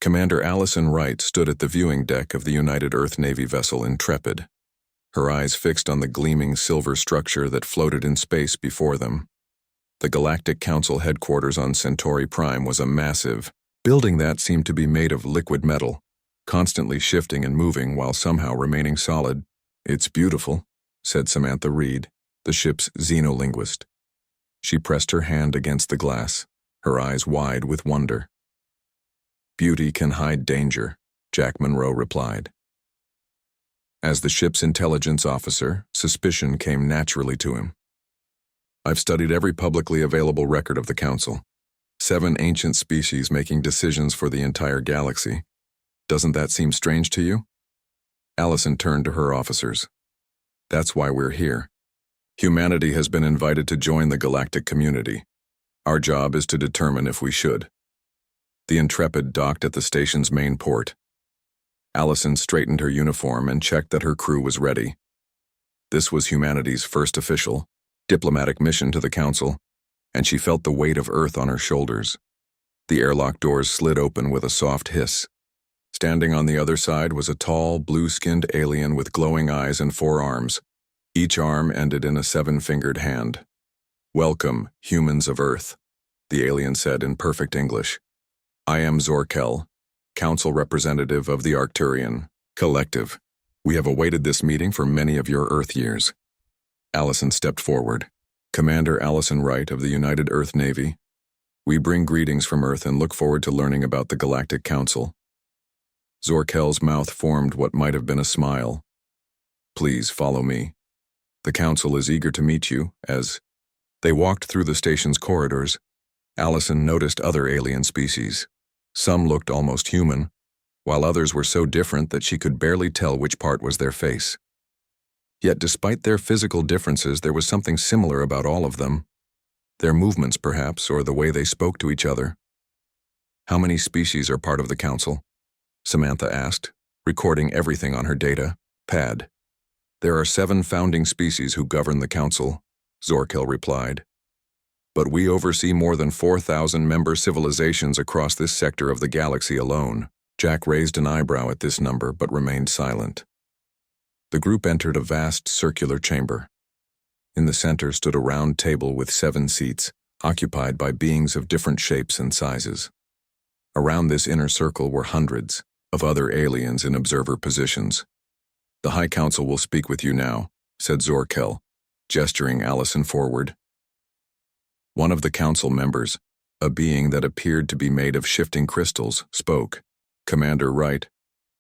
Commander Allison Wright stood at the viewing deck of the United Earth Navy vessel Intrepid, her eyes fixed on the gleaming silver structure that floated in space before them. The Galactic Council headquarters on Centauri Prime was a massive building that seemed to be made of liquid metal, constantly shifting and moving while somehow remaining solid. "It's beautiful," said Samantha Reed, the ship's xenolinguist. She pressed her hand against the glass, her eyes wide with wonder. "Beauty can hide danger," Jack Monroe replied. As the ship's intelligence officer, suspicion came naturally to him. "I've studied every publicly available record of the Council. 7 ancient species making decisions for the entire galaxy. Doesn't that seem strange to you?" Allison turned to her officers. "That's why we're here. Humanity has been invited to join the galactic community. Our job is to determine if we should." The Intrepid docked at the station's main port. Allison straightened her uniform and checked that her crew was ready. This was humanity's first official, diplomatic mission to the Council, and she felt the weight of Earth on her shoulders. The airlock doors slid open with a soft hiss. Standing on the other side was a tall, blue-skinned alien with glowing eyes and 4 arms. Each arm ended in a 7-fingered hand. "Welcome, humans of Earth," the alien said in perfect English. "I am Zorkel, Council representative of the Arcturian Collective. We have awaited this meeting for many of your Earth years." Allison stepped forward. "Commander Allison Wright of the United Earth Navy. We bring greetings from Earth and look forward to learning about the Galactic Council." Zorkel's mouth formed what might have been a smile. "Please follow me. The Council is eager to meet you." As they walked through the station's corridors, Allison noticed other alien species. Some looked almost human, while others were so different that she could barely tell which part was their face. Yet despite their physical differences, there was something similar about all of them. Their movements, perhaps, or the way they spoke to each other. "How many species are part of the Council?" Samantha asked, recording everything on her data pad. "There are 7 founding species who govern the Council," Zorkel replied. "But we oversee more than 4,000 member civilizations across this sector of the galaxy alone." Jack raised an eyebrow at this number but remained silent. The group entered a vast circular chamber. In the center stood a round table with 7 seats, occupied by beings of different shapes and sizes. Around this inner circle were hundreds of other aliens in observer positions. "The High Council will speak with you now," said Zorkel, gesturing Allison forward. One of the Council members, a being that appeared to be made of shifting crystals, spoke. "Commander Wright,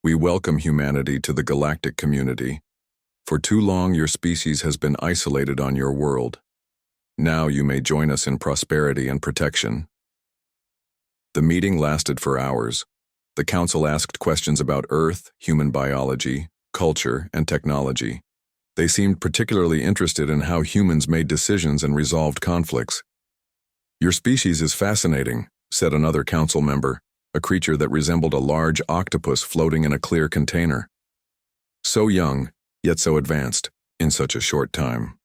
we welcome humanity to the galactic community. For too long your species has been isolated on your world. Now you may join us in prosperity and protection." The meeting lasted for hours. The Council asked questions about Earth, human biology, culture, and technology. They seemed particularly interested in how humans made decisions and resolved conflicts. "Your species is fascinating," said another Council member, a creature that resembled a large octopus floating in a clear container. "So young, yet so advanced, in such a short time."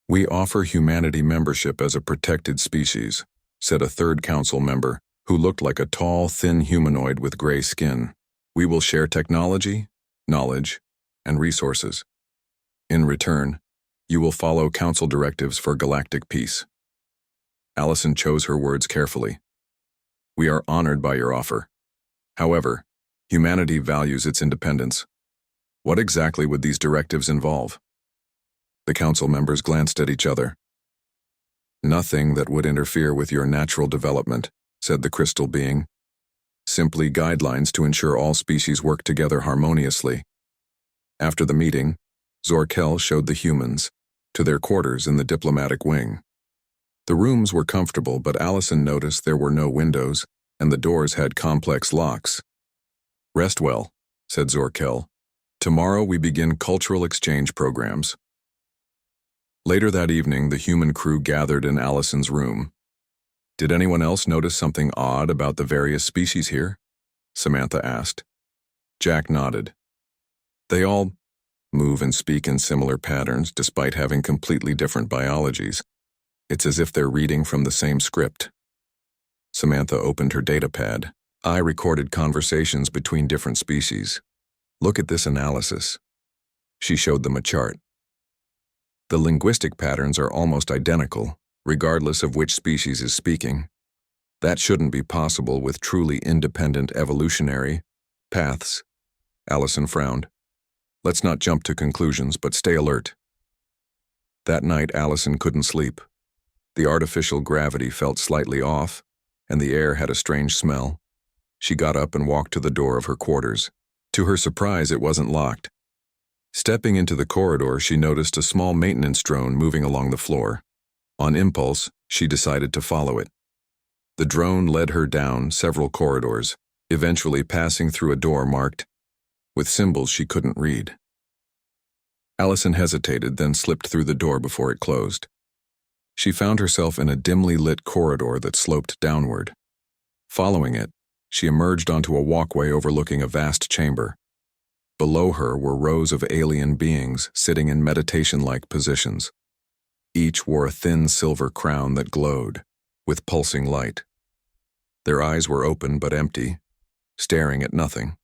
"We offer humanity membership as a protected species," said a third Council member, who looked like a tall, thin humanoid with gray skin. "We will share technology, knowledge, and resources. In return, you will follow Council directives for galactic peace." Allison chose her words carefully. "We are honored by your offer. However, humanity values its independence. What exactly would these directives involve?" The Council members glanced at each other. "Nothing that would interfere with your natural development," said the crystal being. "Simply guidelines to ensure all species work together harmoniously." After the meeting, Zorkel showed the humans to their quarters in the diplomatic wing. The rooms were comfortable, but Allison noticed there were no windows, and the doors had complex locks. "Rest well," said Zorkel. "Tomorrow we begin cultural exchange programs." Later that evening, the human crew gathered in Allison's room. "Did anyone else notice something odd about the various species here?" Samantha asked. Jack nodded. "They all move and speak in similar patterns despite having completely different biologies. It's as if they're reading from the same script." Samantha opened her datapad, I recorded conversations between different species. Look at this analysis. She showed them a chart. The linguistic patterns are almost identical, regardless of which species is speaking. That shouldn't be possible with truly independent evolutionary paths. Allison frowned. Let's not jump to conclusions, but stay alert. That night, Allison couldn't sleep. The artificial gravity felt slightly off, and the air had a strange smell. She got up and walked to the door of her quarters. To her surprise, it wasn't locked. Stepping into the corridor, she noticed a small maintenance drone moving along the floor. On impulse, she decided to follow it. The drone led her down several corridors, eventually passing through a door marked with symbols she couldn't read. Allison hesitated, then slipped through the door before it closed. She found herself in a dimly lit corridor that sloped downward. Following it, she emerged onto a walkway overlooking a vast chamber. Below her were rows of alien beings sitting in meditation-like positions. Each wore a thin silver crown that glowed, with pulsing light. Their eyes were open but empty, staring at nothing.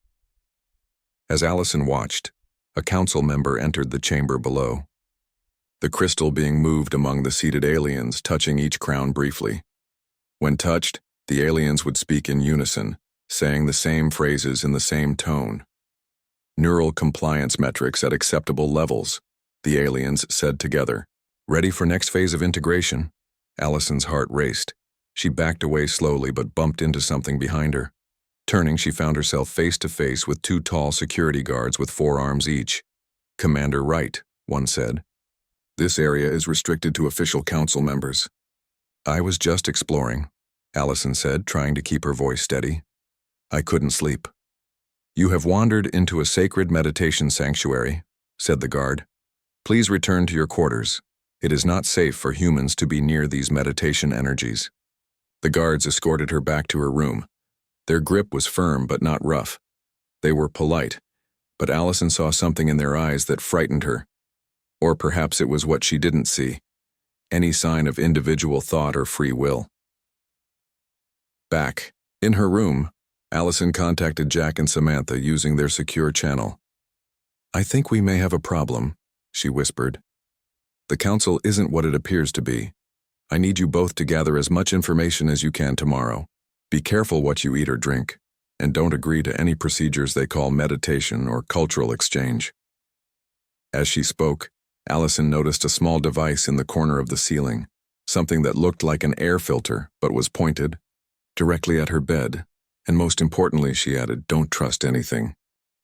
As Allison watched, a council member entered the chamber below. The crystal being moved among the seated aliens, touching each crown briefly. When touched, the aliens would speak in unison, saying the same phrases in the same tone. Neural compliance metrics at acceptable levels, the aliens said together. Ready for next phase of integration? Allison's heart raced. She backed away slowly but bumped into something behind her. Turning, she found herself face to face with two tall security guards with 4 arms each. Commander Wright, one said. This area is restricted to official council members. I was just exploring, Allison said, trying to keep her voice steady. I couldn't sleep. You have wandered into a sacred meditation sanctuary, said the guard. Please return to your quarters. It is not safe for humans to be near these meditation energies. The guards escorted her back to her room. Their grip was firm but not rough. They were polite, but Allison saw something in their eyes that frightened her. Or perhaps it was what she didn't see, any sign of individual thought or free will. Back, in her room, Allison contacted Jack and Samantha using their secure channel. I think we may have a problem, she whispered. The council isn't what it appears to be. I need you both to gather as much information as you can tomorrow. Be careful what you eat or drink, and don't agree to any procedures they call meditation or cultural exchange. As she spoke, Allison noticed a small device in the corner of the ceiling, something that looked like an air filter but was pointed directly at her bed. And most importantly, she added, don't trust anything.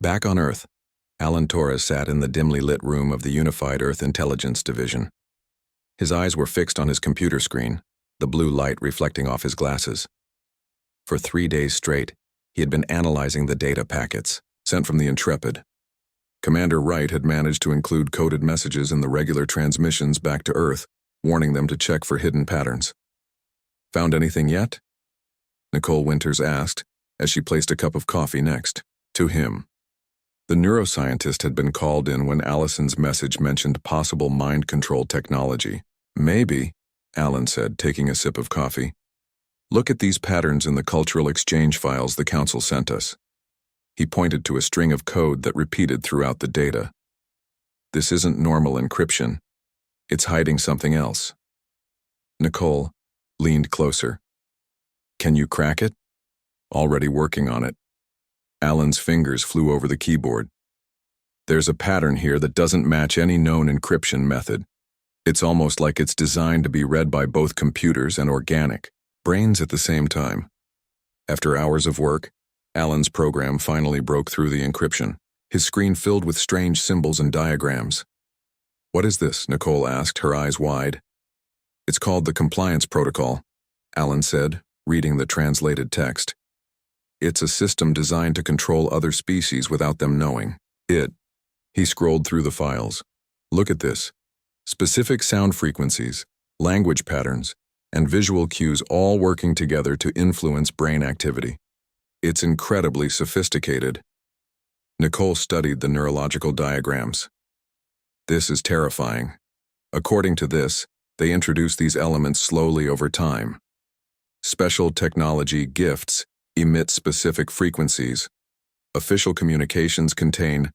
Back on Earth, Alan Torres sat in the dimly lit room of the Unified Earth Intelligence Division. His eyes were fixed on his computer screen, the blue light reflecting off his glasses. For 3 days straight, he had been analyzing the data packets sent from the Intrepid. Commander Wright had managed to include coded messages in the regular transmissions back to Earth, warning them to check for hidden patterns. Found anything yet? Nicole Winters asked, as she placed a cup of coffee next to him. The neuroscientist had been called in when Allison's message mentioned possible mind control technology. Maybe, Alan said, taking a sip of coffee. Look at these patterns in the cultural exchange files the council sent us. He pointed to a string of code that repeated throughout the data. This isn't normal encryption. It's hiding something else. Nicole leaned closer. Can you crack it? Already working on it. Alan's fingers flew over the keyboard. There's a pattern here that doesn't match any known encryption method. It's almost like it's designed to be read by both computers and organic brains at the same time. After hours of work, Alan's program finally broke through the encryption, his screen filled with strange symbols and diagrams. What is this? Nicole asked, her eyes wide. It's called the Compliance Protocol, Alan said, reading the translated text. It's a system designed to control other species without them knowing. He scrolled through the files. Look at this. Specific sound frequencies, language patterns, and visual cues all working together to influence brain activity. It's incredibly sophisticated. Nicole studied the neurological diagrams. This is terrifying. According to this, they introduce these elements slowly over time. Special technology gifts emit specific frequencies. Official communications contain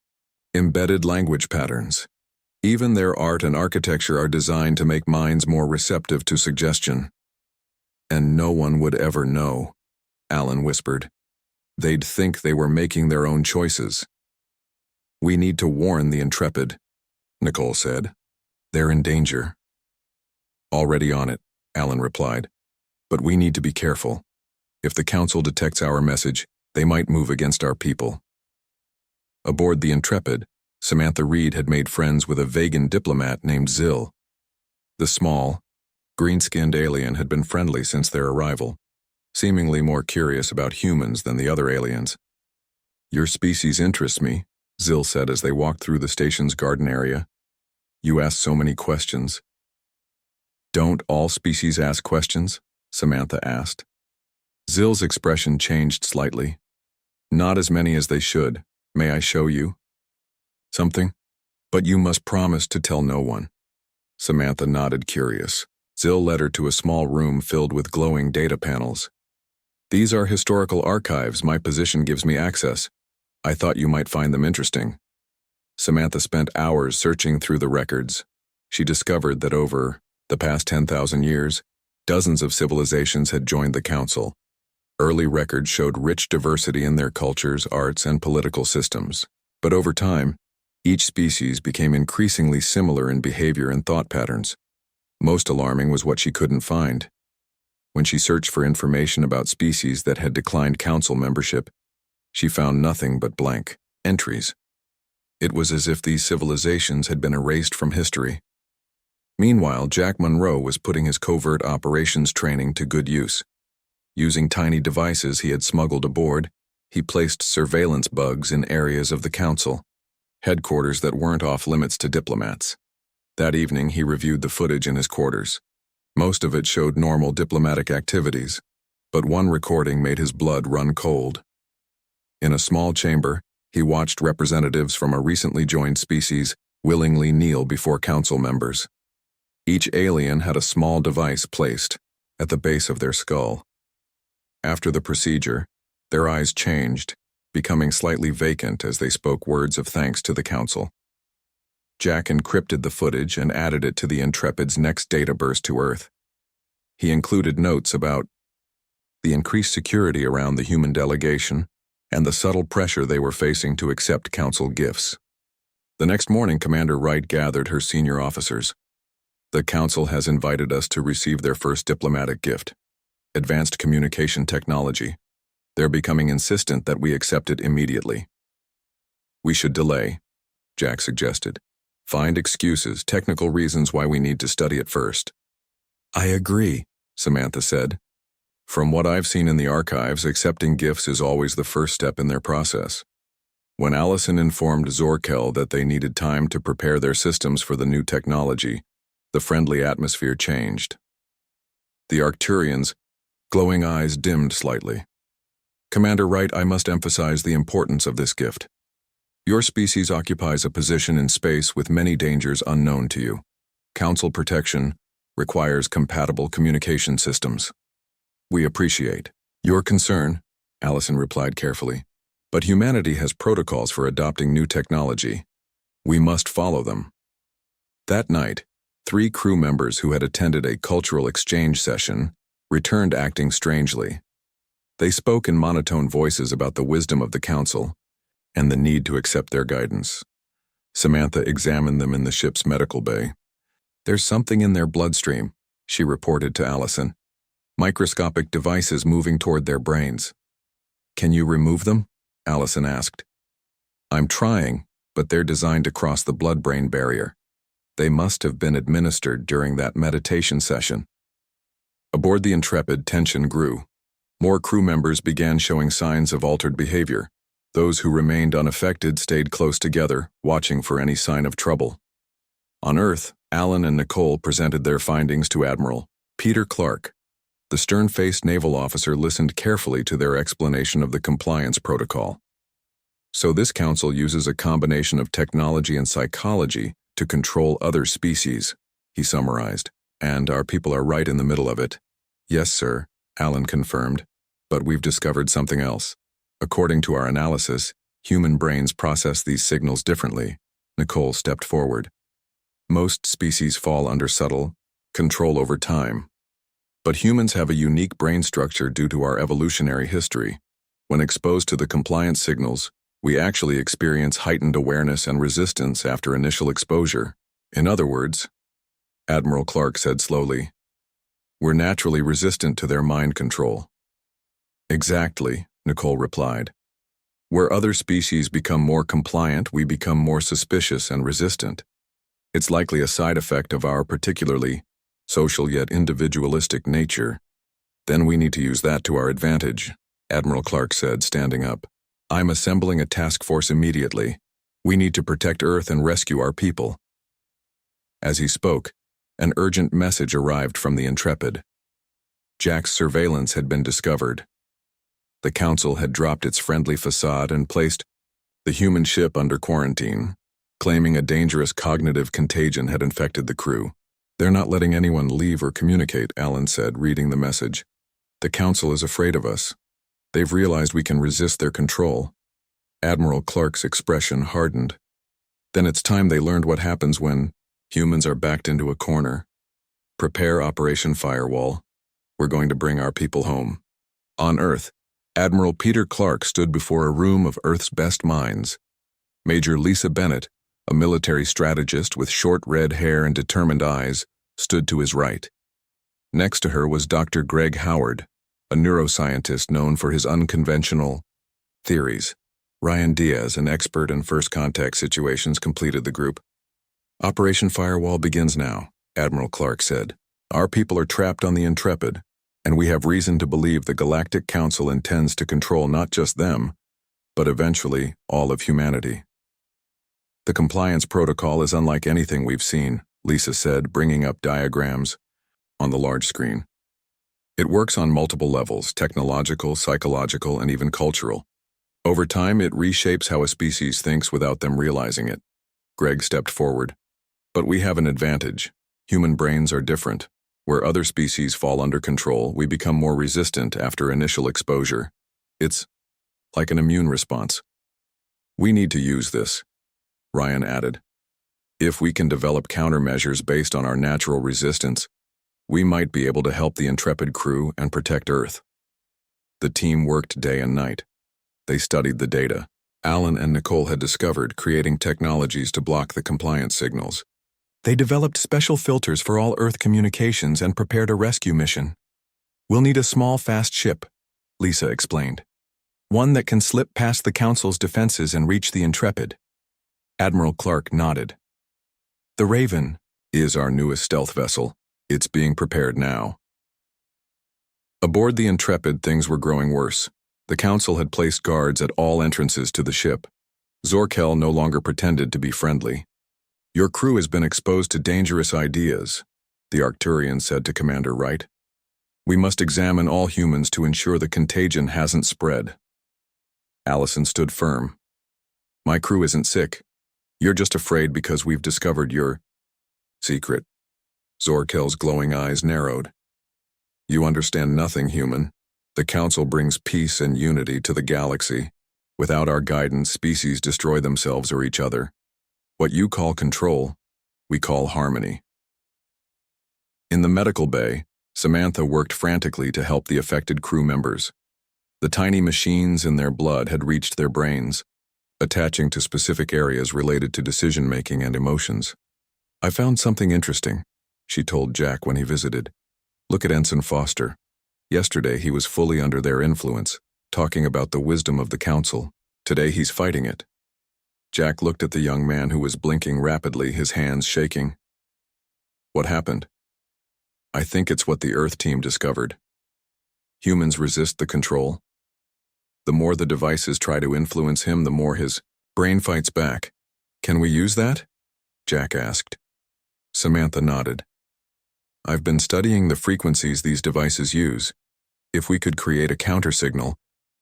embedded language patterns. Even their art and architecture are designed to make minds more receptive to suggestion. And no one would ever know, Alan whispered. They'd think they were making their own choices. We need to warn the Intrepid, Nicole said. They're in danger. Already on it, Alan replied. But we need to be careful. If the Council detects our message, they might move against our people. Aboard the Intrepid, Samantha Reed had made friends with a vegan diplomat named Zill. The small, green-skinned alien had been friendly since their arrival, seemingly more curious about humans than the other aliens. Your species interests me, Zill said as they walked through the station's garden area. You ask so many questions. Don't all species ask questions? Samantha asked. Zill's expression changed slightly. Not as many as they should. May I show you? Something? But you must promise to tell no one. Samantha nodded, curious. Zill led her to a small room filled with glowing data panels. These are historical archives. My position gives me access. I thought you might find them interesting. Samantha spent hours searching through the records. She discovered that over the past 10,000 years, dozens of civilizations had joined the Council. Early records showed rich diversity in their cultures, arts, and political systems. But over time, each species became increasingly similar in behavior and thought patterns. Most alarming was what she couldn't find. When she searched for information about species that had declined Council membership, she found nothing but blank entries. It was as if these civilizations had been erased from history. Meanwhile, Jack Monroe was putting his covert operations training to good use. Using tiny devices he had smuggled aboard, he placed surveillance bugs in areas of the Council, headquarters that weren't off limits to diplomats. That evening, he reviewed the footage in his quarters. Most of it showed normal diplomatic activities, but one recording made his blood run cold. In a small chamber, he watched representatives from a recently joined species willingly kneel before Council members. Each alien had a small device placed at the base of their skull. After the procedure, their eyes changed, becoming slightly vacant as they spoke words of thanks to the Council. Jack encrypted the footage and added it to the Intrepid's next data burst to Earth. He included notes about the increased security around the human delegation and the subtle pressure they were facing to accept Council gifts. The next morning, Commander Wright gathered her senior officers. The Council has invited us to receive their first diplomatic gift, advanced communication technology. They're becoming insistent that we accept it immediately. We should delay, Jack suggested. Find excuses, technical reasons why we need to study it first. I agree, Samantha said. From what I've seen in the archives, accepting gifts is always the first step in their process. When Allison informed Zorkel that they needed time to prepare their systems for the new technology, the friendly atmosphere changed. The Arcturians' glowing eyes dimmed slightly. Commander Wright, I must emphasize the importance of this gift. Your species occupies a position in space with many dangers unknown to you. Council protection requires compatible communication systems. We appreciate your concern, Allison replied carefully, but humanity has protocols for adopting new technology. We must follow them. That night, 3 crew members who had attended a cultural exchange session returned acting strangely. They spoke in monotone voices about the wisdom of the Council and the need to accept their guidance. Samantha examined them in the ship's medical bay. There's something in their bloodstream, she reported to Allison. Microscopic devices moving toward their brains. Can you remove them? Allison asked. I'm trying, but they're designed to cross the blood-brain barrier. They must have been administered during that meditation session. Aboard the Intrepid, tension grew. More crew members began showing signs of altered behavior. Those who remained unaffected stayed close together, watching for any sign of trouble. On Earth, Alan and Nicole presented their findings to Admiral Peter Clark. The stern-faced naval officer listened carefully to their explanation of the compliance protocol. So this council uses a combination of technology and psychology to control other species, he summarized. And our people are right in the middle of it. Yes, sir, Alan confirmed. But we've discovered something else. According to our analysis, human brains process these signals differently. Nicole stepped forward. Most species fall under subtle control over time. But humans have a unique brain structure due to our evolutionary history. When exposed to the compliance signals, we actually experience heightened awareness and resistance after initial exposure. In other words, Admiral Clark said slowly, we're naturally resistant to their mind control. Exactly, Nicole replied. Where other species become more compliant, we become more suspicious and resistant. It's likely a side effect of our particularly social yet individualistic nature. Then we need to use that to our advantage, Admiral Clark said, standing up. I'm assembling a task force immediately. We need to protect Earth and rescue our people. As he spoke, an urgent message arrived from the Intrepid. Jack's surveillance had been discovered. The Council had dropped its friendly facade and placed the human ship under quarantine, claiming a dangerous cognitive contagion had infected the crew. They're not letting anyone leave or communicate, Alan said, reading the message. The Council is afraid of us. They've realized we can resist their control. Admiral Clark's expression hardened. Then it's time they learned what happens when humans are backed into a corner. Prepare Operation Firewall. We're going to bring our people home. On Earth, Admiral Peter Clark stood before a room of Earth's best minds. Major Lisa Bennett, a military strategist with short red hair and determined eyes, stood to his right. Next to her was Dr. Greg Howard, a neuroscientist known for his unconventional theories. Ryan Diaz, an expert in first contact situations, completed the group. Operation Firewall begins now, Admiral Clark said. Our people are trapped on the Intrepid, and we have reason to believe the Galactic Council intends to control not just them, but eventually all of humanity. The compliance protocol is unlike anything we've seen, Lisa said, bringing up diagrams on the large screen. It works on multiple levels, technological, psychological, and even cultural. Over time, it reshapes how a species thinks without them realizing it. Greg stepped forward. But we have an advantage. Human brains are different. Where other species fall under control, we become more resistant after initial exposure. It's like an immune response. We need to use this, Ryan added. If we can develop countermeasures based on our natural resistance, we might be able to help the Intrepid crew and protect Earth. The team worked day and night. They studied the data Alan and Nicole had discovered, creating technologies to block the compliance signals. They developed special filters for all Earth communications and prepared a rescue mission. We'll need a small, fast ship, Lisa explained. One that can slip past the Council's defenses and reach the Intrepid. Admiral Clark nodded. The Raven is our newest stealth vessel. It's being prepared now. Aboard the Intrepid, things were growing worse. The Council had placed guards at all entrances to the ship. Zorkel no longer pretended to be friendly. Your crew has been exposed to dangerous ideas, the Arcturian said to Commander Wright. We must examine all humans to ensure the contagion hasn't spread. Allison stood firm. My crew isn't sick. You're just afraid because we've discovered your secret. Zorkel's glowing eyes narrowed. You understand nothing, human. The Council brings peace and unity to the galaxy. Without our guidance, species destroy themselves or each other. What you call control, we call harmony. In the medical bay, Samantha worked frantically to help the affected crew members. The tiny machines in their blood had reached their brains, attaching to specific areas related to decision-making and emotions. I found something interesting, she told Jack when he visited. Look at Ensign Foster. Yesterday he was fully under their influence, talking about the wisdom of the Council. Today he's fighting it. Jack looked at the young man who was blinking rapidly, his hands shaking. What happened? I think it's what the Earth team discovered. Humans resist the control. The more the devices try to influence him, the more his brain fights back. Can we use that? Jack asked. Samantha nodded. I've been studying the frequencies these devices use. If we could create a counter-signal,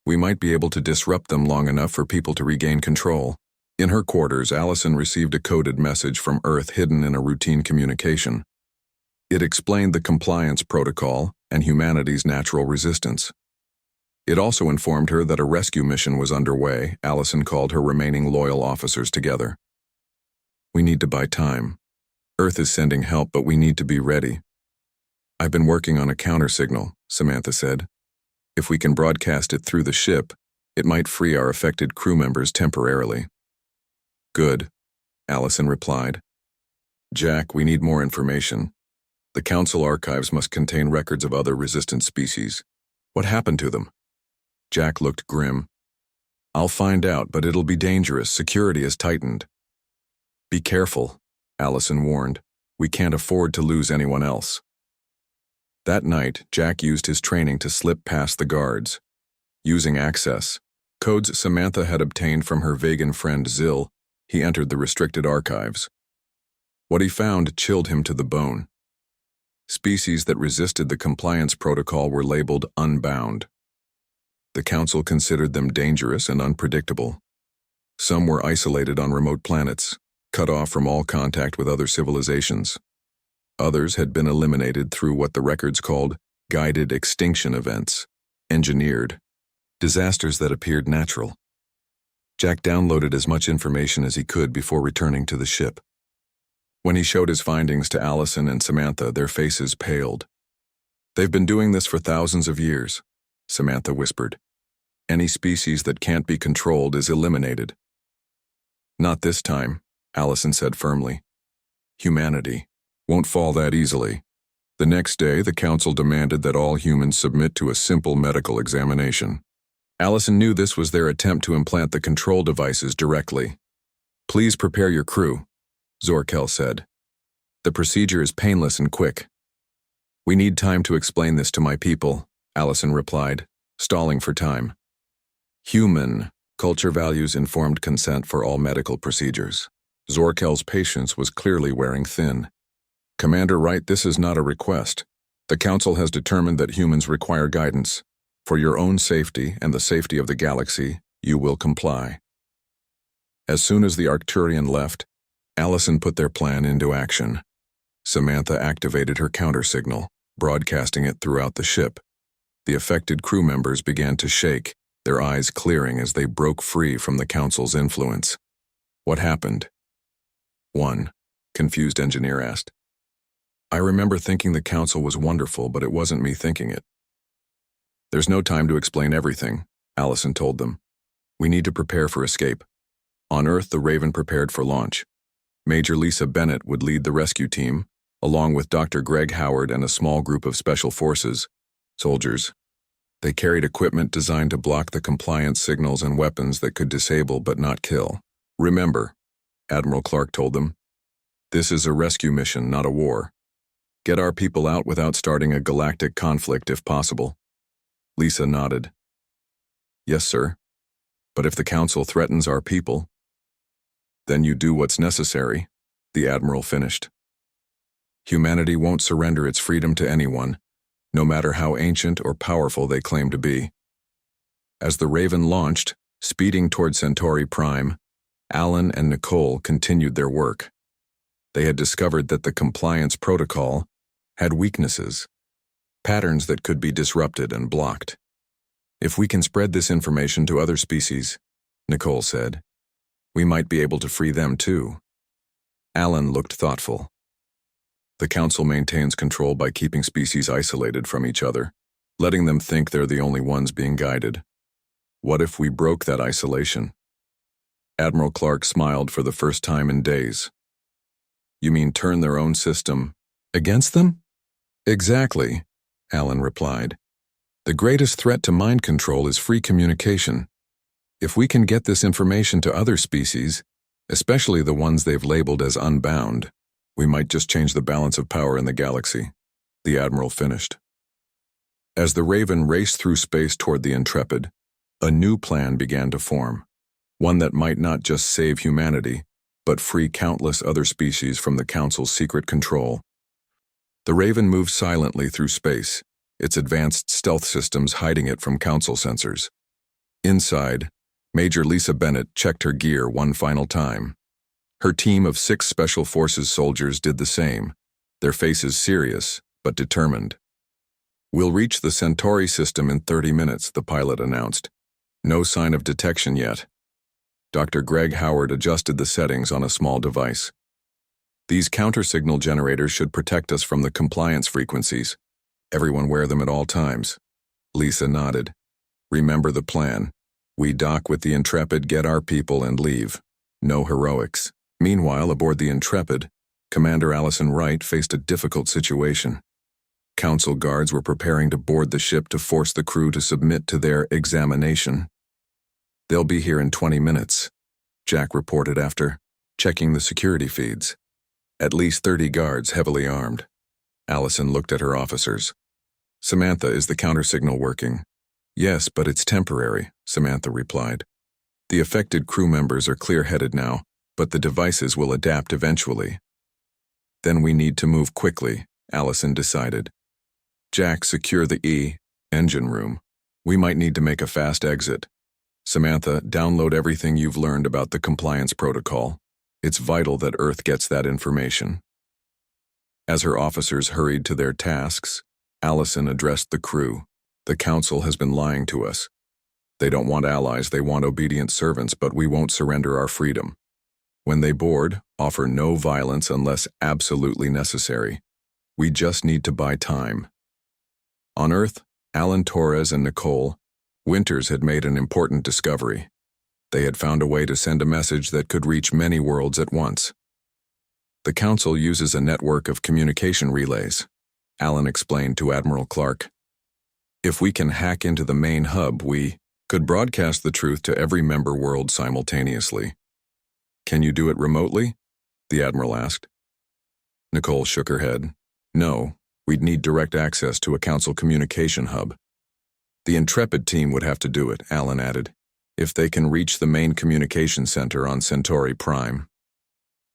we might be able to disrupt them long enough for people to regain control. In her quarters, Allison received a coded message from Earth hidden in a routine communication. It explained the compliance protocol and humanity's natural resistance. It also informed her that a rescue mission was underway. Allison called her remaining loyal officers together. We need to buy time. Earth is sending help, but we need to be ready. I've been working on a counter signal, Samantha said. If we can broadcast it through the ship, it might free our affected crew members temporarily. Good, Allison replied. Jack, we need more information. The Council archives must contain records of other resistant species. What happened to them? Jack looked grim. I'll find out, but it'll be dangerous. Security is tightened. Be careful, Allison warned. We can't afford to lose anyone else. That night, Jack used his training to slip past the guards. Using access codes Samantha had obtained from her vegan friend Zill, he entered the restricted archives. What he found chilled him to the bone. Species that resisted the compliance protocol were labeled unbound. The Council considered them dangerous and unpredictable. Some were isolated on remote planets, cut off from all contact with other civilizations. Others had been eliminated through what the records called guided extinction events, engineered, disasters that appeared natural. Jack downloaded as much information as he could before returning to the ship. When he showed his findings to Allison and Samantha, their faces paled. They've been doing this for thousands of years, Samantha whispered. Any species that can't be controlled is eliminated. Not this time, Allison said firmly. Humanity won't fall that easily. The next day, the Council demanded that all humans submit to a simple medical examination. Allison knew this was their attempt to implant the control devices directly. Please prepare your crew, Zorkel said. The procedure is painless and quick. We need time to explain this to my people, Allison replied, stalling for time. Human culture values informed consent for all medical procedures. Zorkel's patience was clearly wearing thin. Commander Wright, this is not a request. The Council has determined that humans require guidance. For your own safety and the safety of the galaxy, you will comply. As soon as the Arcturian left, Allison put their plan into action. Samantha activated her counter signal, broadcasting it throughout the ship. The affected crew members began to shake, their eyes clearing as they broke free from the Council's influence. What happened? One confused engineer asked. I remember thinking the Council was wonderful, but it wasn't me thinking it. There's no time to explain everything, Allison told them. We need to prepare for escape. On Earth, the Raven prepared for launch. Major Lisa Bennett would lead the rescue team, along with Dr. Greg Howard and a small group of Special Forces soldiers. They carried equipment designed to block the compliance signals and weapons that could disable but not kill. Remember, Admiral Clark told them, this is a rescue mission, not a war. Get our people out without starting a galactic conflict if possible. Lisa nodded. Yes, sir. But if the Council threatens our people, then you do what's necessary, the Admiral finished. Humanity won't surrender its freedom to anyone, no matter how ancient or powerful they claim to be. As the Raven launched, speeding toward Centauri Prime, Alan and Nicole continued their work. They had discovered that the compliance protocol had weaknesses, patterns that could be disrupted and blocked. If we can spread this information to other species, Nicole said, we might be able to free them too. Alan looked thoughtful. The Council maintains control by keeping species isolated from each other, letting them think they're the only ones being guided. What if we broke that isolation? Admiral Clark smiled for the first time in days. You mean turn their own system against them? Exactly, Alan replied. The greatest threat to mind control is free communication. If we can get this information to other species, especially the ones they've labeled as unbound, we might just change the balance of power in the galaxy, the Admiral finished. As the Raven raced through space toward the Intrepid, a new plan began to form, one that might not just save humanity, but free countless other species from the Council's secret control. The Raven moved silently through space, its advanced stealth systems hiding it from Council sensors. Inside, Major Lisa Bennett checked her gear one final time. Her team of 6 Special Forces soldiers did the same, their faces serious but determined. We'll reach the Centauri system in 30 minutes, the pilot announced. No sign of detection yet. Dr. Greg Howard adjusted the settings on a small device. These counter-signal generators should protect us from the compliance frequencies. Everyone wear them at all times. Lisa nodded. Remember the plan. We dock with the Intrepid, get our people, and leave. No heroics. Meanwhile, aboard the Intrepid, Commander Allison Wright faced a difficult situation. Council guards were preparing to board the ship to force the crew to submit to their examination. They'll be here in 20 minutes, Jack reported after checking the security feeds. At least 30 guards heavily armed. Allison looked at her officers. Samantha, is the counter-signal working? Yes, but it's temporary, Samantha replied. The affected crew members are clear-headed now, but the devices will adapt eventually. Then we need to move quickly, Allison decided. Jack, secure the engine room. We might need to make a fast exit. Samantha, download everything you've learned about the compliance protocol. It's vital that Earth gets that information. As her officers hurried to their tasks, Allison addressed the crew. The Council has been lying to us. They don't want allies, they want obedient servants, but we won't surrender our freedom. When they board, offer no violence unless absolutely necessary. We just need to buy time. On Earth, Alan Torres and Nicole Winters had made an important discovery. They had found a way to send a message that could reach many worlds at once. The Council uses a network of communication relays, Alan explained to Admiral Clark. If we can hack into the main hub, we could broadcast the truth to every member world simultaneously. Can you do it remotely? The Admiral asked. Nicole shook her head. No, we'd need direct access to a Council communication hub. The Intrepid team would have to do it, Alan added, if they can reach the main communication center on Centauri Prime.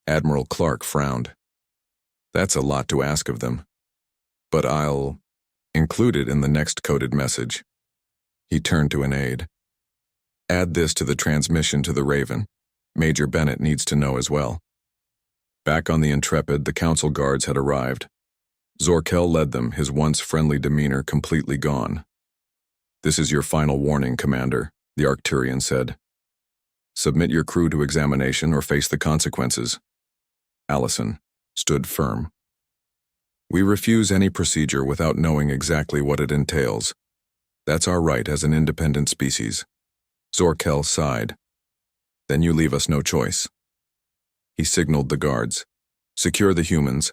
Admiral Clark frowned. That's a lot to ask of them. But I'll include it in the next coded message. He turned to an aide. Add this to the transmission to the Raven. Major Bennett needs to know as well. Back on the Intrepid, the Council guards had arrived. Zorkel led them, his once friendly demeanor completely gone. This is your final warning, Commander, the Arcturian said. Submit your crew to examination or face the consequences. Allison stood firm. We refuse any procedure without knowing exactly what it entails. That's our right as an independent species. Zorkel sighed. Then you leave us no choice. He signaled the guards. Secure the humans.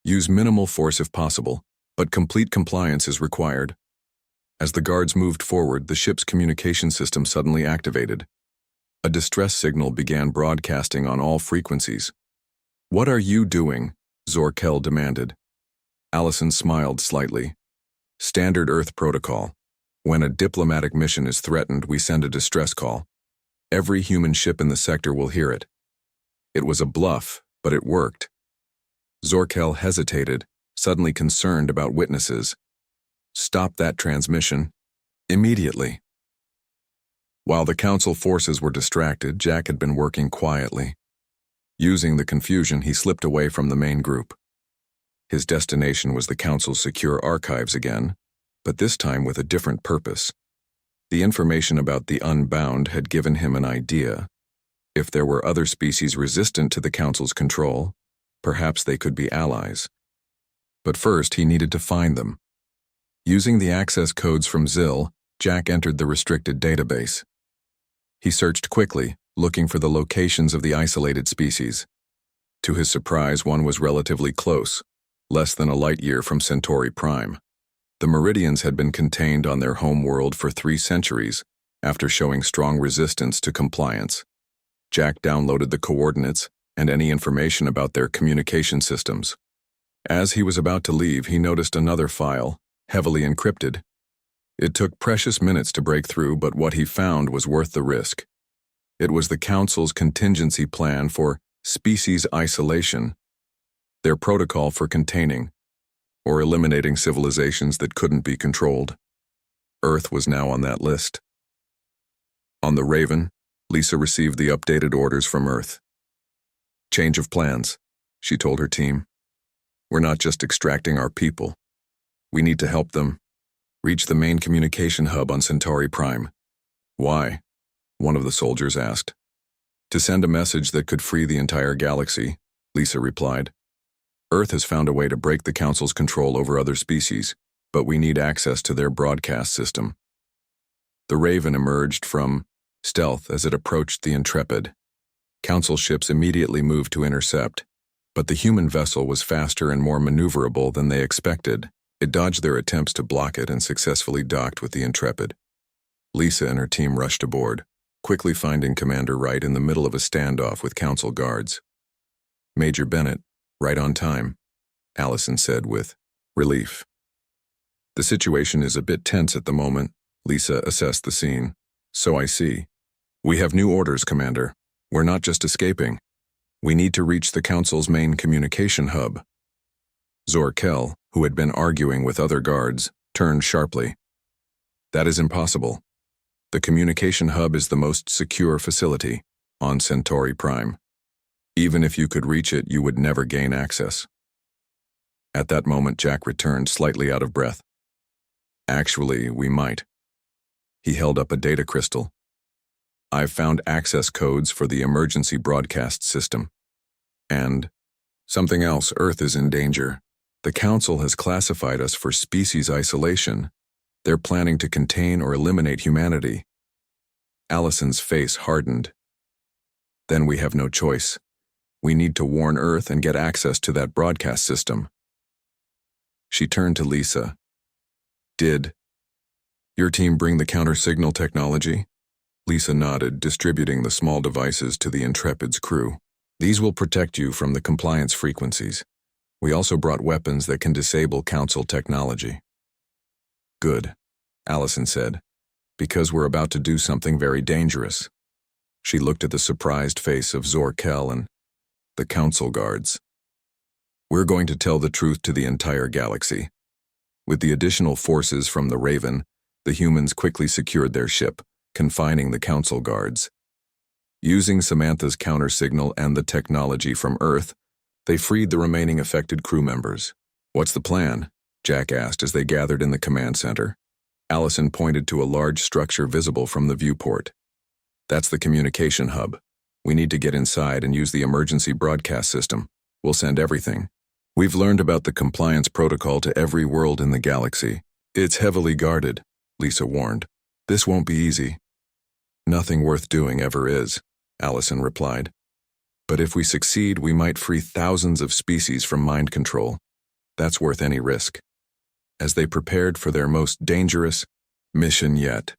Use minimal force if possible, but complete compliance is required. As the guards moved forward, the ship's communication system suddenly activated. A distress signal began broadcasting on all frequencies. What are you doing? Zorkel demanded. Allison smiled slightly. Standard Earth protocol. When a diplomatic mission is threatened, we send a distress call. Every human ship in the sector will hear it. It was a bluff, but it worked. Zorkel hesitated, suddenly concerned about witnesses. Stop that transmission. Immediately. While the Council forces were distracted, Jack had been working quietly. Using the confusion, he slipped away from the main group. His destination was the Council's secure archives again, but this time with a different purpose. The information about the Unbound had given him an idea. If there were other species resistant to the Council's control, perhaps they could be allies. But first, he needed to find them. Using the access codes from Zill, Jack entered the restricted database. He searched quickly, looking for the locations of the isolated species. To his surprise, one was relatively close, less than a light year from Centauri Prime. The Meridians had been contained on their home world for 3 centuries, after showing strong resistance to compliance. Jack downloaded the coordinates and any information about their communication systems. As he was about to leave, he noticed another file, heavily encrypted. It took precious minutes to break through, but what he found was worth the risk. It was the Council's contingency plan for species isolation, their protocol for containing or eliminating civilizations that couldn't be controlled. Earth was now on that list. On the Raven, Lisa received the updated orders from Earth. Change of plans, she told her team. We're not just extracting our people. We need to help them Reach the main communication hub on Centauri Prime. Why? One of the soldiers asked. To send a message that could free the entire galaxy, Lisa replied. Earth has found a way to break the Council's control over other species, but we need access to their broadcast system. The Raven emerged from stealth as it approached the Intrepid. Council ships immediately moved to intercept, but the human vessel was faster and more maneuverable than they expected. It dodged their attempts to block it and successfully docked with the Intrepid. Lisa and her team rushed aboard, quickly finding Commander Wright in the middle of a standoff with Council guards. Major Bennett, right on time, Allison said with relief. The situation is a bit tense at the moment, Lisa assessed the scene. So I see. We have new orders, Commander. We're not just escaping. We need to reach the Council's main communication hub. Zor-Kel, who had been arguing with other guards, turned sharply. That is impossible. The communication hub is the most secure facility on Centauri Prime. Even if you could reach it, you would never gain access. At that moment, Jack returned, slightly out of breath. Actually, we might. He held up a data crystal. I've found access codes for the emergency broadcast system. And something else, Earth is in danger. The Council has classified us for species isolation. They're planning to contain or eliminate humanity. Allison's face hardened. Then we have no choice. We need to warn Earth and get access to that broadcast system. She turned to Lisa. Did your team bring the counter-signal technology? Lisa nodded, distributing the small devices to the Intrepid's crew. These will protect you from the compliance frequencies. We also brought weapons that can disable Council technology. Good, Allison said, because we're about to do something very dangerous. She looked at the surprised face of Zor-Kel and the Council guards. We're going to tell the truth to the entire galaxy. With the additional forces from the Raven, the humans quickly secured their ship, confining the Council guards. Using Samantha's counter-signal and the technology from Earth, they freed the remaining affected crew members. What's the plan? Jack asked as they gathered in the command center. Allison pointed to a large structure visible from the viewport. That's the communication hub. We need to get inside and use the emergency broadcast system. We'll send everything. We've learned about the compliance protocol to every world in the galaxy. It's heavily guarded, Lisa warned. This won't be easy. Nothing worth doing ever is, Allison replied. But if we succeed, we might free thousands of species from mind control. That's worth any risk. As they prepared for their most dangerous mission yet,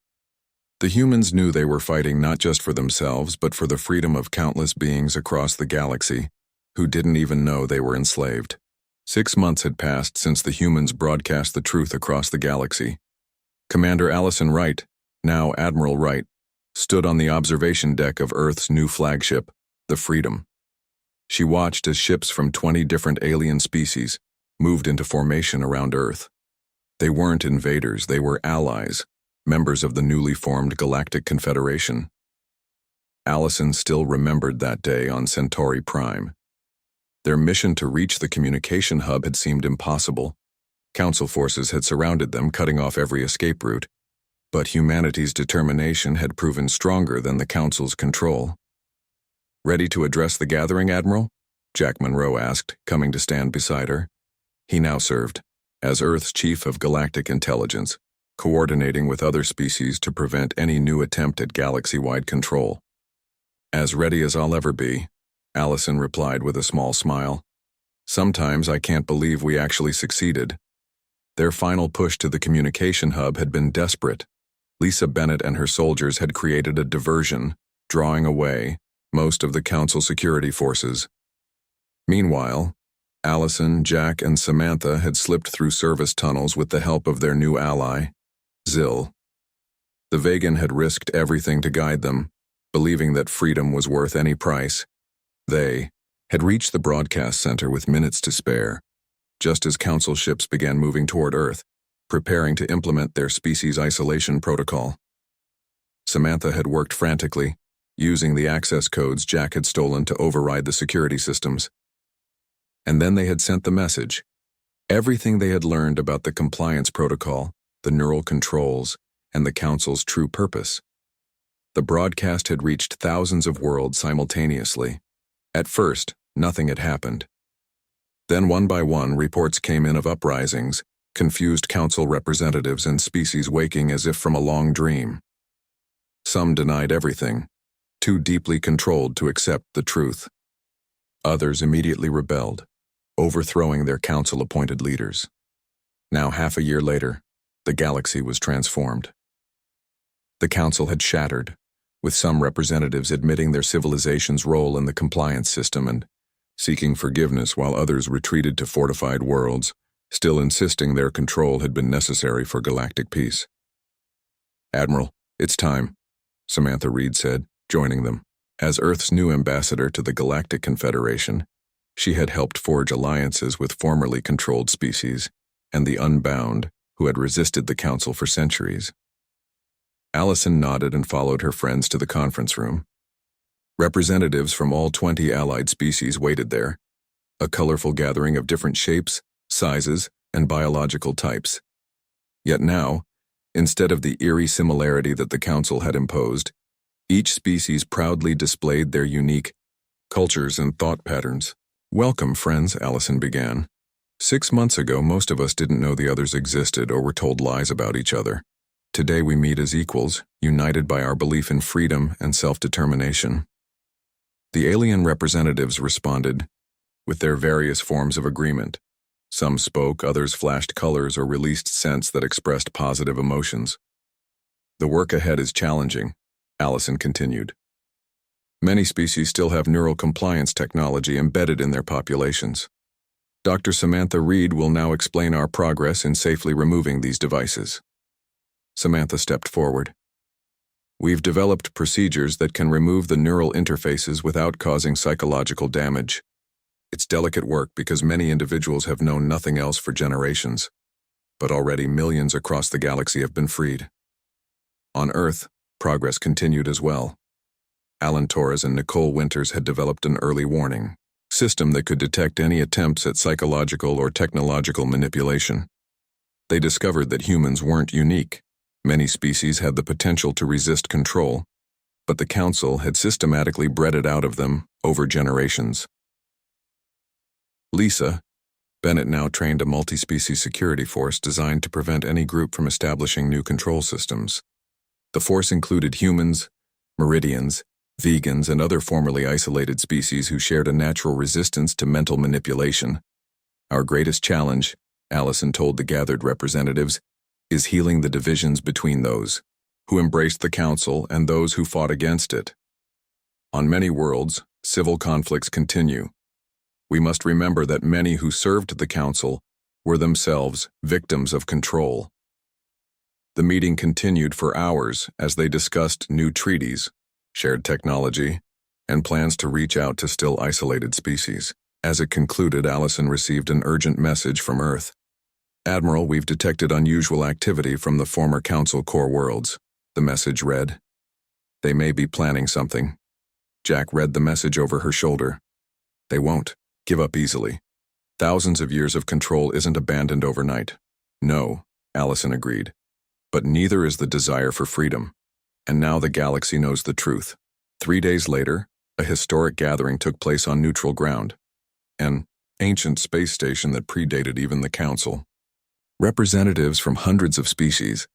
the humans knew they were fighting not just for themselves, but for the freedom of countless beings across the galaxy who didn't even know they were enslaved. 6 months had passed since the humans broadcast the truth across the galaxy. Commander Allison Wright, now Admiral Wright, stood on the observation deck of Earth's new flagship, the Freedom. She watched as ships from 20 different alien species moved into formation around Earth. They weren't invaders, they were allies, members of the newly formed Galactic Confederation. Allison still remembered that day on Centauri Prime. Their mission to reach the communication hub had seemed impossible. Council forces had surrounded them, cutting off every escape route. But humanity's determination had proven stronger than the Council's control. Ready to address the gathering, Admiral? Jack Monroe asked, coming to stand beside her. He now served as Earth's Chief of Galactic Intelligence, coordinating with other species to prevent any new attempt at galaxy-wide control. As ready as I'll ever be, Allison replied with a small smile. Sometimes I can't believe we actually succeeded. Their final push to the communication hub had been desperate. Lisa Bennett and her soldiers had created a diversion, drawing away most of the Council security forces. Meanwhile, Allison, Jack, and Samantha had slipped through service tunnels with the help of their new ally, Zill. The Vegan had risked everything to guide them, believing that freedom was worth any price. They had reached the broadcast center with minutes to spare, just as Council ships began moving toward Earth, preparing to implement their species isolation protocol. Samantha had worked frantically, using the access codes Jack had stolen to override the security systems. And then they had sent the message. Everything they had learned about the compliance protocol the neural controls, and the Council's true purpose. The broadcast had reached thousands of worlds simultaneously. At first, nothing had happened. Then one by one, reports came in of uprisings, confused Council representatives and species waking as if from a long dream. Some denied everything, too deeply controlled to accept the truth. Others immediately rebelled, overthrowing their Council-appointed leaders. Now, half a year later, the galaxy was transformed. The Council had shattered, with some representatives admitting their civilization's role in the compliance system and seeking forgiveness, while others retreated to fortified worlds, still insisting their control had been necessary for galactic peace. "Admiral, it's time," Samantha Reed said, joining them. As Earth's new ambassador to the Galactic Confederation, she had helped forge alliances with formerly controlled species and the Unbound, who had resisted the Council for centuries. Allison nodded and followed her friends to the conference room. Representatives from all 20 allied species waited there, a colorful gathering of different shapes, sizes, and biological types. Yet now, instead of the eerie similarity that the Council had imposed, each species proudly displayed their unique cultures and thought patterns. "Welcome, friends," Allison began. "6 months ago, most of us didn't know the others existed or were told lies about each other. Today we meet as equals, united by our belief in freedom and self-determination." The alien representatives responded with their various forms of agreement. Some spoke, others flashed colors or released scents that expressed positive emotions. "The work ahead is challenging," Allison continued. "Many species still have neural compliance technology embedded in their populations. Dr. Samantha Reed will now explain our progress in safely removing these devices." Samantha stepped forward. "We've developed procedures that can remove the neural interfaces without causing psychological damage. It's delicate work because many individuals have known nothing else for generations, but already millions across the galaxy have been freed." On Earth, progress continued as well. Alan Torres and Nicole Winters had developed an early warning system that could detect any attempts at psychological or technological manipulation. They discovered that humans weren't unique. Many species had the potential to resist control, but the Council had systematically bred it out of them over generations. Lisa, Bennett now trained a multi-species security force designed to prevent any group from establishing new control systems. The force included humans, Meridians, vegans, and other formerly isolated species who shared a natural resistance to mental manipulation. "Our greatest challenge," Allison told the gathered representatives, "is healing the divisions between those who embraced the Council and those who fought against it. On many worlds, civil conflicts continue. We must remember that many who served the Council were themselves victims of control." The meeting continued for hours as they discussed new treaties, shared technology, and plans to reach out to still isolated species. As it concluded, Allison received an urgent message from Earth. "Admiral, we've detected unusual activity from the former Council core worlds," the message read. "They may be planning something." Jack read the message over her shoulder. "They won't give up easily. Thousands of years of control isn't abandoned overnight." "No," Allison agreed. "But neither is the desire for freedom. And now the galaxy knows the truth." 3 days later, a historic gathering took place on neutral ground, an ancient space station that predated even the Council. Representatives from hundreds of species,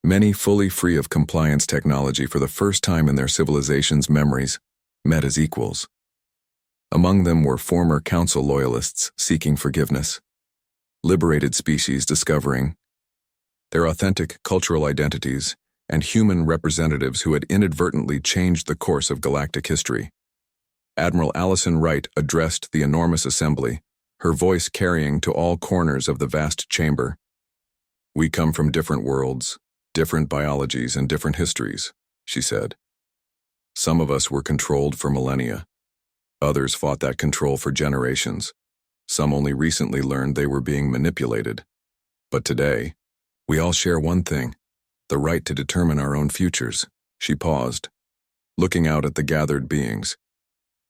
many fully free of compliance technology for the first time in their civilization's memories, met as equals. Among them were former Council loyalists seeking forgiveness, liberated species discovering their authentic cultural identities, and human representatives who had inadvertently changed the course of galactic history. Admiral Allison Wright addressed the enormous assembly, her voice carrying to all corners of the vast chamber. "We come from different worlds, different biologies, and different histories," she said. "Some of us were controlled for millennia. Others fought that control for generations. Some only recently learned they were being manipulated. But today, we all share one thing, the right to determine our own futures." She paused, looking out at the gathered beings.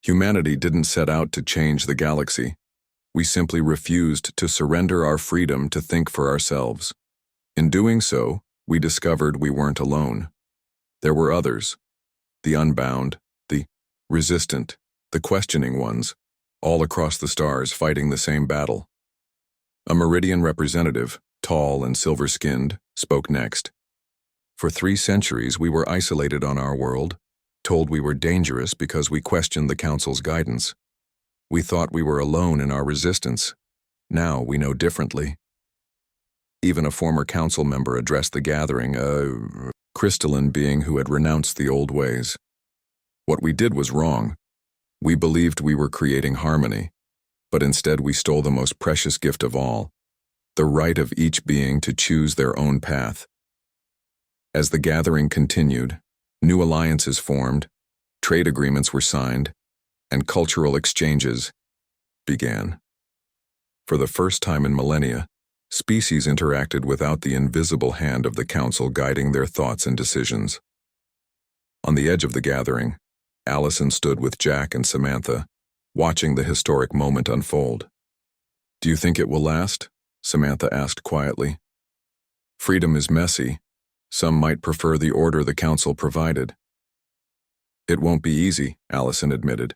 "Humanity didn't set out to change the galaxy. We simply refused to surrender our freedom to think for ourselves. In doing so, we discovered we weren't alone. There were others, the unbound, the resistant, the questioning ones, all across the stars fighting the same battle. A Meridian representative, tall and silver-skinned, spoke next. For 3 centuries we were isolated on our world, told we were dangerous because we questioned the Council's guidance. We thought we were alone in our resistance. Now we know differently. Even a former council member addressed the gathering, a crystalline being who had renounced the old ways. What we did was wrong. We believed we were creating harmony, but instead we stole the most precious gift of all, the right of each being to choose their own path. As the gathering continued, new alliances formed, trade agreements were signed, and cultural exchanges began. For the first time in millennia, species interacted without the invisible hand of the Council guiding their thoughts and decisions. On the edge of the gathering, Allison stood with Jack and Samantha, watching the historic moment unfold. "Do you think it will last?" Samantha asked quietly. "Freedom is messy. Some might prefer the order the Council provided." "It won't be easy," Allison admitted.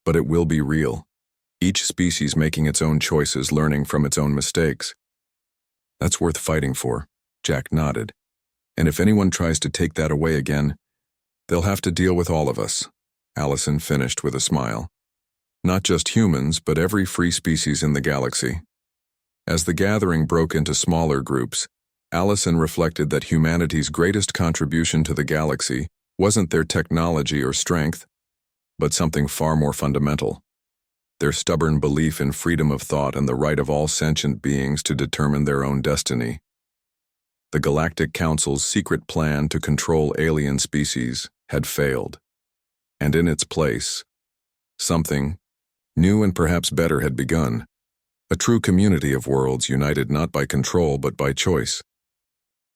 "But it will be real. Each species making its own choices, learning from its own mistakes." "That's worth fighting for," Jack nodded. "And if anyone tries to take that away again, they'll have to deal with all of us," Allison finished with a smile. "Not just humans, but every free species in the galaxy." As the gathering broke into smaller groups, Allison reflected that humanity's greatest contribution to the galaxy wasn't their technology or strength, but something far more fundamental: their stubborn belief in freedom of thought and the right of all sentient beings to determine their own destiny. The Galactic Council's secret plan to control alien species had failed, and in its place, something new and perhaps better had begun: a true community of worlds united not by control but by choice.